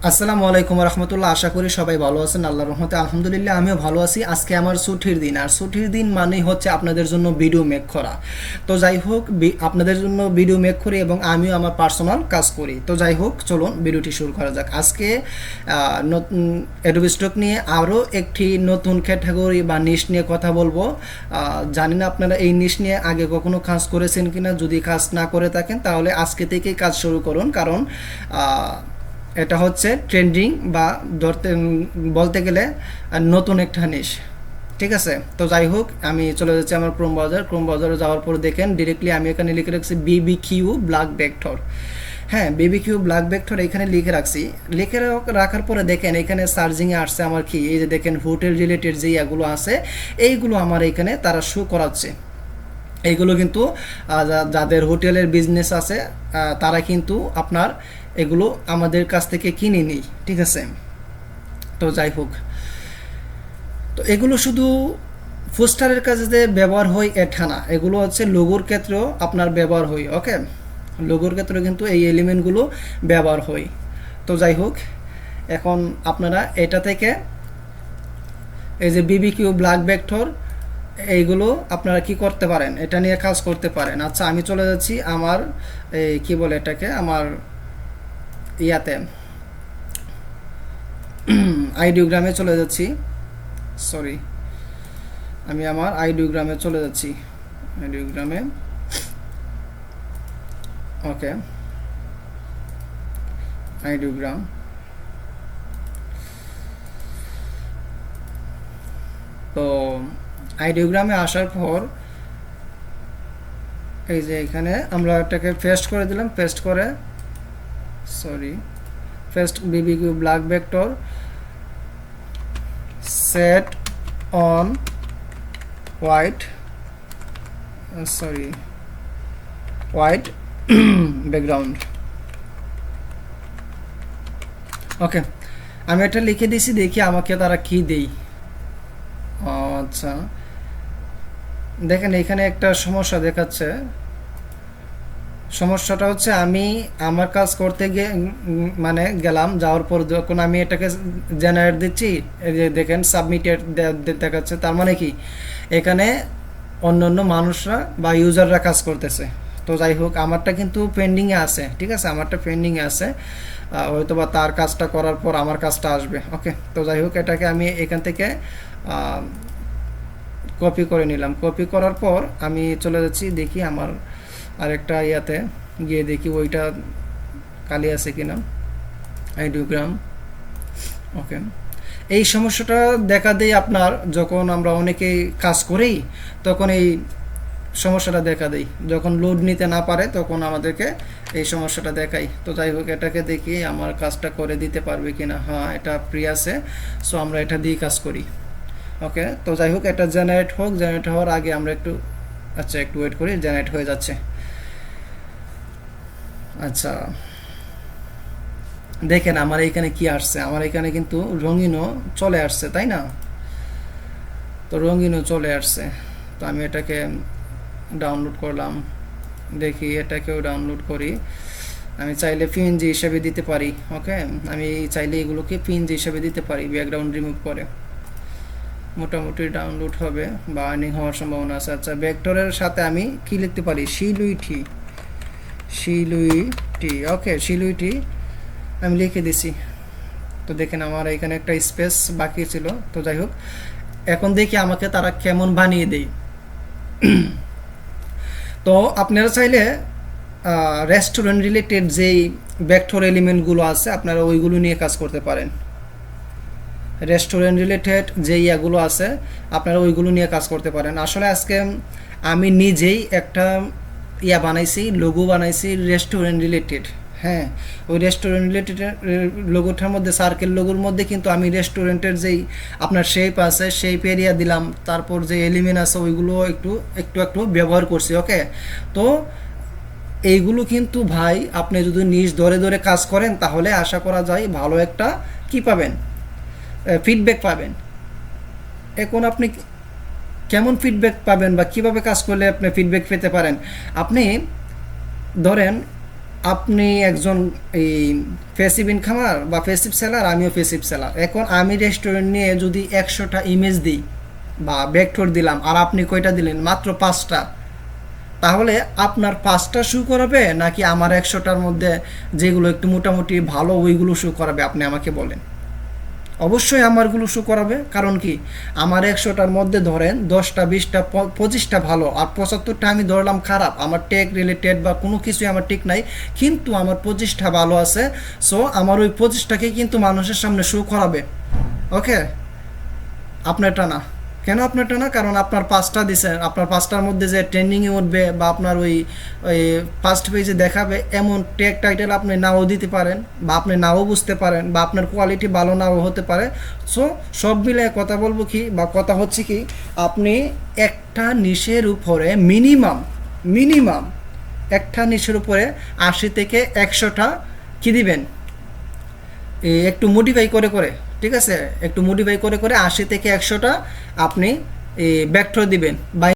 আসসালামু আলাইকুম রহমতুল্লাহ। আশা করি সবাই ভালো আছেন। আল্লাহর রহমতে আলহামদুলিল্লাহ আমিও ভালো আছি। আজকে আমার ছুটির দিন, আর ছুটির দিন মানেই হচ্ছে আপনাদের জন্য ভিডিও মেক করা। তো যাই হোক, আপনাদের জন্য ভিডিও মেক করি এবং আমিও আমার পার্সোনাল কাজ করি। তো যাই হোক, চলুন ভিডিওটি শুরু করা যাক। আজকে নতুন অ্যাডোবি স্টক নিয়ে আরও একটি নতুন ক্যাটাগরি বা নিশ নিয়ে কথা বলবো। জানি না আপনারা এই নিশ নিয়ে আগে কখনো কাজ করেছেন কিনা। যদি কাজ না করে থাকেন তাহলে আজকে থেকেই কাজ শুরু করুন, কারণ এটা হচ্ছে ট্রেন্ডিং বা বলতে গেলে নতুন একটা নিশ। ঠিক আছে, তো যাই হোক, আমি চলে যাচ্ছি আমার ক্রোম ব্রাউজারে যাওয়ার পর দেখেন ডিরেক্টলি আমি এখানে লিখে রাখছি বিবিকিউ ব্ল্যাক ভেক্টর। হ্যাঁ, বিবিকিউ ব্ল্যাক ভেক্টর এখানে লিখে রাখছি। লিখে রাখার পরে দেখেন এখানে সার্চিংয়ে আসছে আমার কি, এই যে দেখেন হোটেল রিলেটেড যে এগুলো আছে এইগুলো আমার এখানে তারা শো করাচ্ছে। এইগুলো কিন্তু যাদের হোটেলের বিজনেস আছে তারা কিন্তু আপনার এগুলো আমাদের কাছ থেকে কিনে নিই। ঠিক আছে, তো যাই হোক, তো এগুলো শুধু পোস্টারের কাজে যে ব্যবহার হয় এটা না, এগুলো হচ্ছে লোগোর ক্ষেত্রেও আপনার ব্যবহার হয়। ওকে, লোগোর ক্ষেত্রে কিন্তু এই এলিমেন্টগুলো ব্যবহার হয়। তো যাই হোক, এখন আপনারা এটা থেকে এই যে বিবিকিউ ব্ল্যাক ভেক্টর এইগুলো আপনারা কি করতে পারেন, এটা নিয়ে কাজ করতে পারেন। আচ্ছা, আমি চলে যাচ্ছি আমার এই কি বলে এটাকে, আমার ইয়াতে আইডিওগ্রামে চলে যাচ্ছি। সরি, আমি আমার আইডিওগ্রামে চলে যাচ্ছি। আইডিওগ্রামে, ওকে, আইডিওগ্রাম। তো আইডিওগ্রামে আসার পর এই যে এখানে আমরা এটাকে পেস্ট করে দিলাম। পেস্ট করে, sorry, paste BBQ black vector set on white, sorry, white background. Okay, আমি এটা লিখে দিছি, দেখি আমাকে তারা কি দেই। আচ্ছা, দেখেন এখানে একটা সমস্যা দেখাচ্ছে। সমস্যাটা হচ্ছে আমি আমার কাজ করতে গিয়ে মানে গেলাম, যাওয়ার পর যখন আমি এটাকে জেনারেট দিচ্ছি, এই যে দেখেন সাবমিটেড দেখাচ্ছে। তার মানে কি, এখানে অন্য অন্য মানুষরা বা ইউজাররা কাজ করতেছে। তো যাই হোক, আমারটা কিন্তু পেন্ডিংয়ে আছে। ঠিক আছে, আমারটা পেন্ডিংয়ে আছে, হয়তো বা তার কাজটা করার পর আমার কাজটা আসবে। ওকে, তো যাই হোক, এটাকে আমি এখান থেকে কপি করে নিলাম। কপি করার পর আমি চলে যাচ্ছি, দেখি আমার আরেকটা ইয়াতে গিয়ে দেখি ওইটা খালি আছে কিনা, আইডিওগ্রাম। ওকে, এই সমস্যাটা দেখা দেয় আপনার যখন আমরা অনেকেই কাজ করি, তখন এই সমস্যাটা দেখা দেয়। যখন লোড নিতে না পারে তখন আমাদেরকে এই সমস্যাটা দেখাই। তো যাই হোক, এটাকে দেখি আমার কাজটা করে দিতে পারবে কিনা। হ্যাঁ, এটা ফ্রি আছে, সো আমরা এটা দিয়ে কাজ করি। ওকে, তো যাই হোক, এটা জেনারেট হোক। জেনারেট হওয়ার আগে আমরা একটু, আচ্ছা, একটু ওয়েট করি। জেনারেট হয়ে যাচ্ছে। আচ্ছা, দেখেন আমার এখানে কি আসছে। আমার এখানে কিন্তু রঙিনও চলে আসছে, তাই না? তো রঙিনও চলে আসছে। তো আমি এটাকে ডাউনলোড করলাম, দেখি এটাকেও ডাউনলোড করি। আমি চাইলে পিএনজি হিসেবে দিতে পারি। ওকে, আমি চাইলে এগুলোকে পিএনজি হিসেবে দিতে পারি ব্যাকগ্রাউন্ড রিমুভ করে। মোটামুটি ডাউনলোড হবে বা আর্নিং হওয়ার সম্ভাবনা আছে। আচ্ছা, ভেক্টরের সাথে আমি কি লিখতে পারি, শিলুইটি। শিলুইটি, ওকে, শিলুইটি আমি লিখে দিছি। তো দেখেন আমার এখানে একটা স্পেস বাকি ছিল। তো যাই হোক, এখন দেখি আমাকে তারা কেমন বানিয়ে দেয়। তো আপনারা চাইলে রেস্টুরেন্ট রিলেটেড যেই ভেক্টর এলিমেন্টগুলো আছে আপনারা ওইগুলো নিয়ে কাজ করতে পারেন। রেস্টুরেন্ট রিলেটেড যে ইয়াগুলো আছে আপনারা ওইগুলো নিয়ে কাজ করতে পারেন। আসলে আজকে আমি নিজেই একটা ইয়া বানাইছি, লোগো বানাইছি রেস্টুরেন্ট রিলেটেড। হ্যাঁ, ওই রেস্টুরেন্ট রিলেটেড লোগোটার মধ্যে, সার্কেল লোগোর মধ্যে কিন্তু আমি রেস্টুরেন্টের যেই আপনার শেপ আছে শেপ এরিয়া দিলাম, তারপর যে এলিমেন্ট আছে ওইগুলো একটু একটু একটু ব্যবহার করছি। ওকে, তো এইগুলো কিন্তু ভাই আপনি যদি নিজ ধরে ধরে কাজ করেন তাহলে আশা করা যায় ভালো একটা কি পাবেন, ফিডব্যাক পাবেন। এখন আপনি কেমন ফিডব্যাক পাবেন বা কিভাবে কাজ করলে আপনি ফিডব্যাক পেতে পারেন, আপনি ধরেন আপনি একজন এই ফেসিভ ইনকামার বা ফেসিভ সেলার, আমিও ফেসিভ সেলার। এখন আমি রেস্টুরেন্ট নিয়ে যদি 100টা ইমেজ দিই বা ব্যাকটোর দিলাম, আর আপনি কয়টা দিলেন? মাত্র 5টা। তাহলে আপনার 5টা শু করাবে নাকি আমার 100টার মধ্যে যেগুলো একটু মোটামুটি ভালো ওইগুলো শু করাবে? আপনি আমাকে বলেন। অবশ্যই আমারগুলো শো করাবে। কারণ কি, আমার 100টার মধ্যে ধরেন 10টা 20টা 25টা ভালো আর 75টা আমি ধরলাম খারাপ, আমার টেক রিলেটেড বা কোনো কিছুই আমার ঠিক নাই, কিন্তু আমার 25টা ভালো আছে। সো আমার ওই 25টাকে কিন্তু মানুষের সামনে শো করাবে। ওকে, আপনারটা না। কেন আপনারটা না? কারণ আপনার 5টা দিছেন, আপনার 5টার মধ্যে যে ট্রেন্ডিংয়ে উঠবে বা আপনার ওই ফার্স্ট পেজে দেখাবে এমন টেক টাইটেল আপনি নাও দিতে পারেন, বা আপনি নাও বুঝতে পারেন, বা আপনার কোয়ালিটি ভালো নাও হতে পারে। সো সব মিলে কথা বলবো কি, বা কথা হচ্ছে কি, আপনি একটা নিশের উপরে মিনিমাম মিনিমাম একটা নিশের উপরে 80 থেকে 100টা কি দিবেন, একটু মডিফাই করে করে, ঠিক আছে, একটু মডিফাই করে করে 80 থেকে 100টা আপনি ব্যাকথ্রো দিবেন বা